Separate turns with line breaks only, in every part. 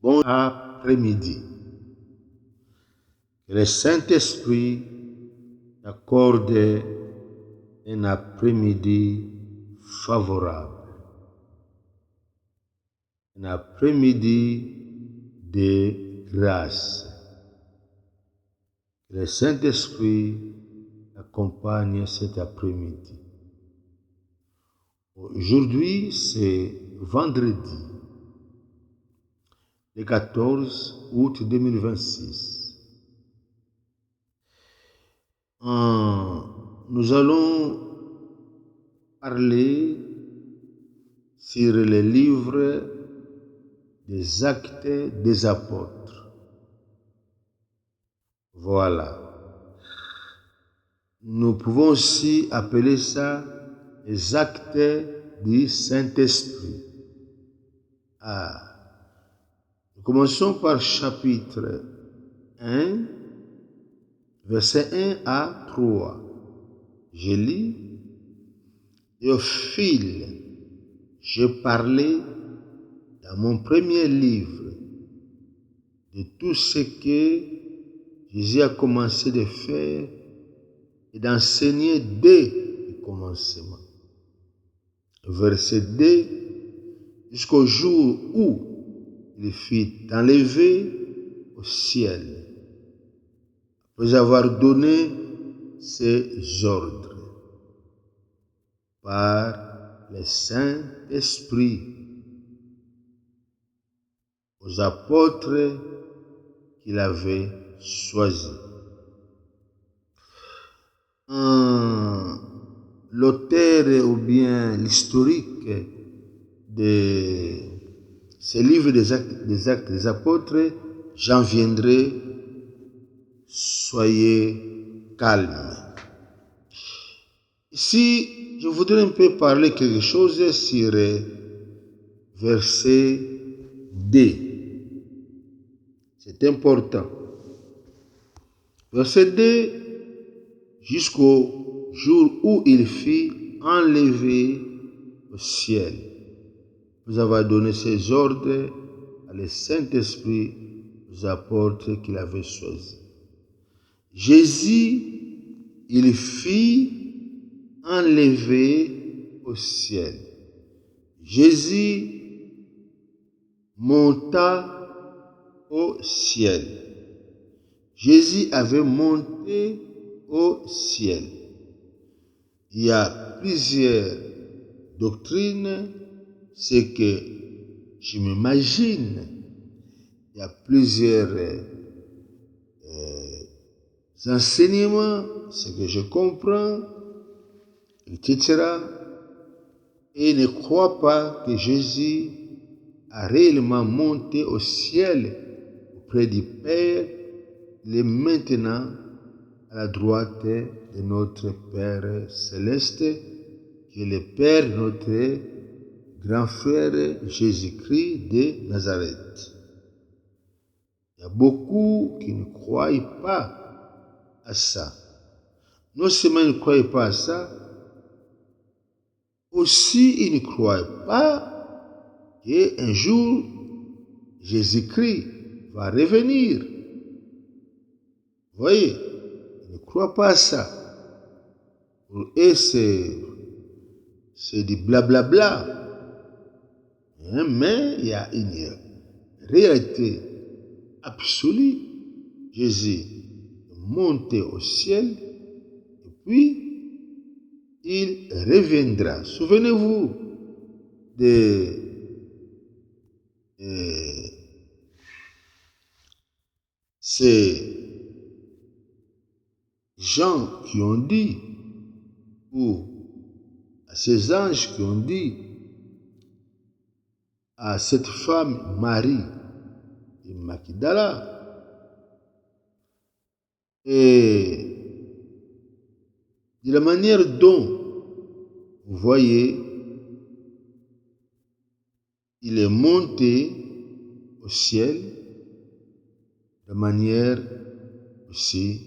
Bon après-midi. Que le Saint-Esprit t'accorde un après-midi favorable. Un après-midi de grâce. Que le Saint-Esprit accompagne cet après-midi. Aujourd'hui, c'est vendredi, le 14 août 2026. Nous allons parler sur le livre des Actes des Apôtres. Voilà. Nous pouvons aussi appeler ça les Actes du Saint-Esprit. Nous commençons par chapitre 1, versets 1 à 3. Je lis. Et au fil, je parlais dans mon premier livre de tout ce que Jésus a commencé de faire et d'enseigner dès le commencement. Verset 2, jusqu'au jour où il fut enlevé au ciel, après avoir donné ses ordres par le Saint-Esprit aux apôtres qu'il avait choisis. L'auteur ou bien l'historique de ce livre des Actes des Apôtres, j'en viendrai, soyez calmes. Ici, je voudrais un peu parler quelque chose sur verset 2. C'est important. Verset 2, jusqu'au jour où il fut enlevé au ciel. Vous avez donné ses ordres à le Saint-Esprit aux apôtres qu'il avait choisis. Jésus, il fut enlevé au ciel. Jésus monta au ciel. Jésus avait monté au ciel. Il y a plusieurs doctrines, c'est que je m'imagine. Il y a plusieurs enseignements, ce que je comprends, etc. Et ne crois pas que Jésus a réellement monté au ciel auprès du Père. Il est maintenant à la droite de notre Père céleste, qui est le Père de notre grand frère Jésus-Christ de Nazareth. Il y a beaucoup qui ne croient pas à ça. Non seulement ils ne croient pas à ça, aussi ils ne croient pas qu'un jour Jésus-Christ va revenir. Vous voyez, ils ne croient pas à ça. Pour eux, c'est du blablabla. Mais il y a une réalité absolue. Jésus est monté au ciel et puis il reviendra. Souvenez-vous de ces gens qui ont dit, ou à ces anges qui ont dit à cette femme Marie de Magdala, et de la manière dont, vous voyez, il est monté au ciel, de manière aussi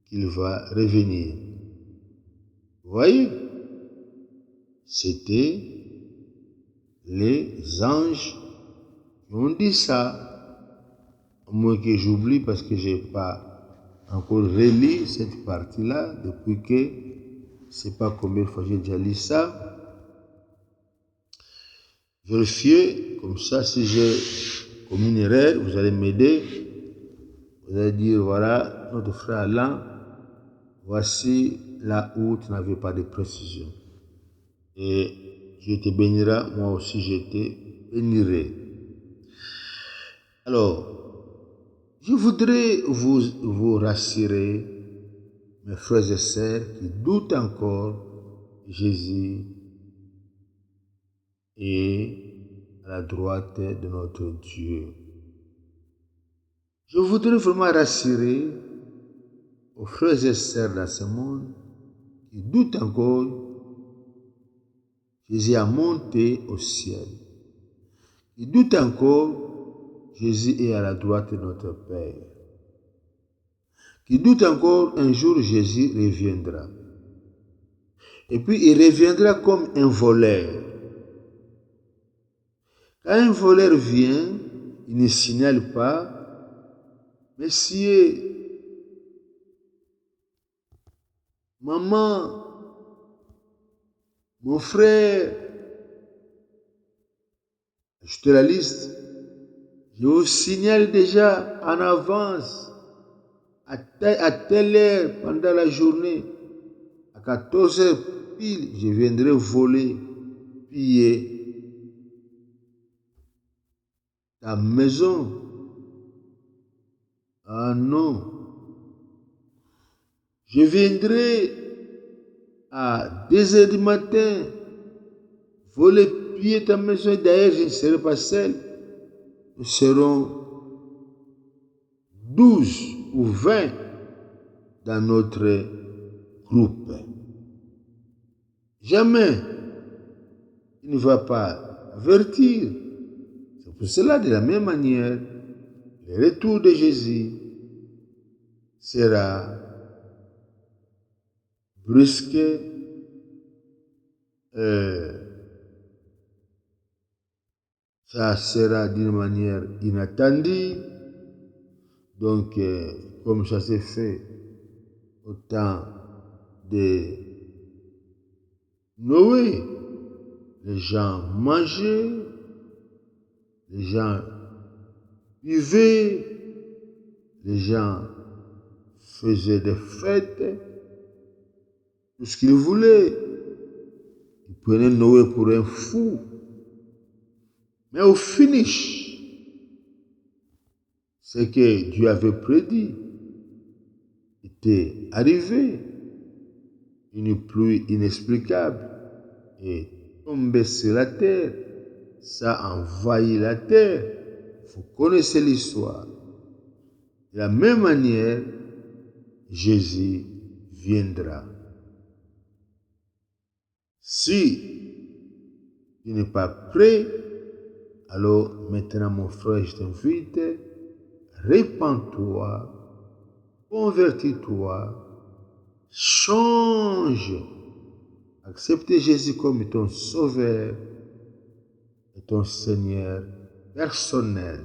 qu'il va revenir. Vous voyez, c'était les anges On dit ça, au moins que j'oublie parce que je n'ai pas encore relu cette partie-là depuis que je ne sais pas combien de fois j'ai déjà lu ça. Vérifiez, comme ça, si j'ai comme une erreur, vous allez m'aider. Vous allez dire, voilà, notre frère Alain, voici là où tu n'avais pas de précision. Et Dieu te bénira, moi aussi je te bénirai. Alors, je voudrais vous rassurer, mes frères et sœurs qui doutent encore, Jésus est à la droite de notre Dieu. Je voudrais vraiment rassurer aux frères et sœurs dans ce monde qui doutent encore, Jésus a monté au ciel. Qui doutent encore, Jésus est à la droite de notre Père. Qui doutent encore, un jour Jésus reviendra. Et puis il reviendra comme un voleur. Quand un voleur vient, il ne signale pas, Monsieur, maman, mon frère, je te la liste, je vous signale déjà en avance, à telle heure pendant la journée, à 14 heures pile, je viendrai voler, piller ta maison. Ah non. Je viendrai à 2 heures du matin, voler, piller ta maison. D'ailleurs, je ne serai pas seul. Nous serons 12 ou 20 dans notre groupe. Jamais il ne va pas avertir. C'est pour cela, de la même manière, le retour de Jésus sera brusque, ça sera d'une manière inattendue. Donc, comme ça s'est fait au temps de Noé, les gens mangeaient, les gens buvaient, les gens faisaient des fêtes, tout ce qu'ils voulaient. Ils prenaient Noé pour un fou. Mais au finish, ce que Dieu avait prédit était arrivé. Une pluie inexplicable est tombée sur la terre. Ça a envahi la terre. Vous connaissez l'histoire. De la même manière, Jésus viendra. Si tu n'es pas prêt, alors maintenant mon frère, je t'invite, répands-toi, convertis-toi, change, accepte Jésus comme ton sauveur et ton Seigneur personnel.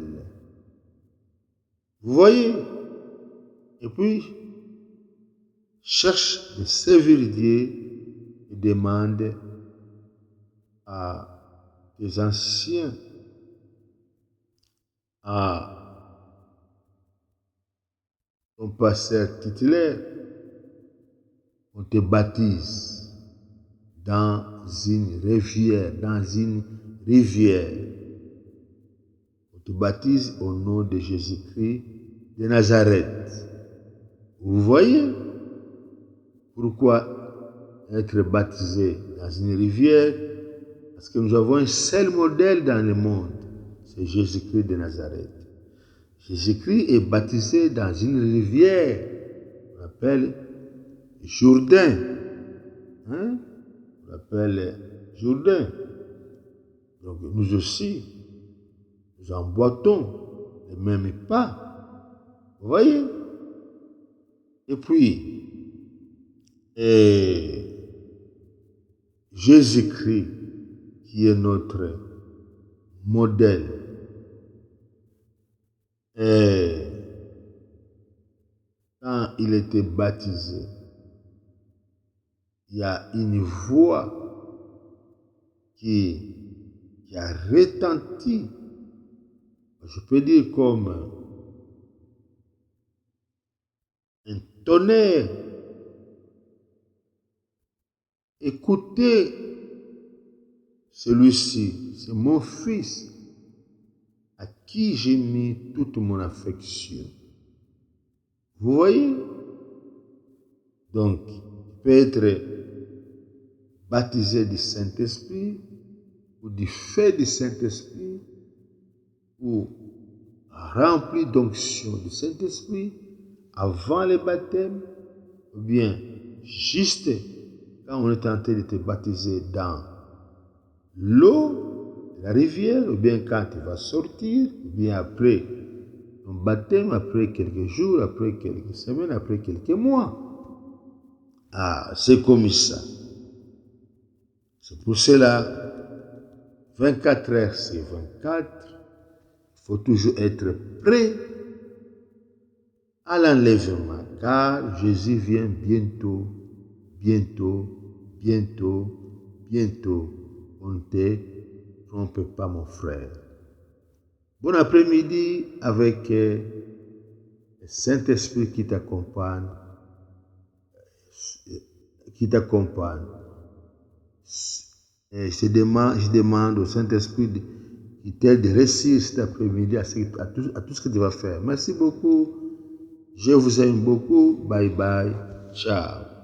Vous voyez? Et puis, cherche de servir Dieu et demande à tes anciens, à ton pasteur titulaire, on te baptise dans une rivière, On te baptise au nom de Jésus-Christ de Nazareth. Vous voyez pourquoi être baptisé dans une rivière? Parce que nous avons un seul modèle dans le monde, c'est Jésus-Christ de Nazareth. Jésus-Christ est baptisé dans une rivière, on l'appelle Jourdain. On l'appelle Jourdain. Donc nous aussi, nous emboîtons les mêmes pas. Vous voyez? Et puis, Jésus-Christ, qui est notre modèle, Et quand il était baptisé, il y a une voix qui a retenti, je peux dire comme un tonnerre. Écoutez celui-ci, c'est mon fils à qui j'ai mis toute mon affection. Vous voyez? Donc, il peut être baptisé du Saint-Esprit ou du fait du Saint-Esprit ou rempli d'onction du Saint-Esprit avant le baptême ou bien juste quand on est en train de te baptiser dans l'eau de la rivière ou bien quand tu vas sortir ou bien après ton baptême, après quelques jours, après quelques semaines, après quelques mois. Ah, c'est comme ça. C'est pour cela, 24 heures c'est 24. Il faut toujours être prêt à l'enlèvement, car Jésus vient bientôt, bientôt, bientôt, bientôt. On ne te trompe pas, mon frère. Bon après-midi avec le Saint-Esprit qui t'accompagne. Je demande au Saint-Esprit qui t'aide de réussir cet après-midi à tout ce que tu vas faire. Merci beaucoup. Je vous aime beaucoup. Bye bye. Ciao.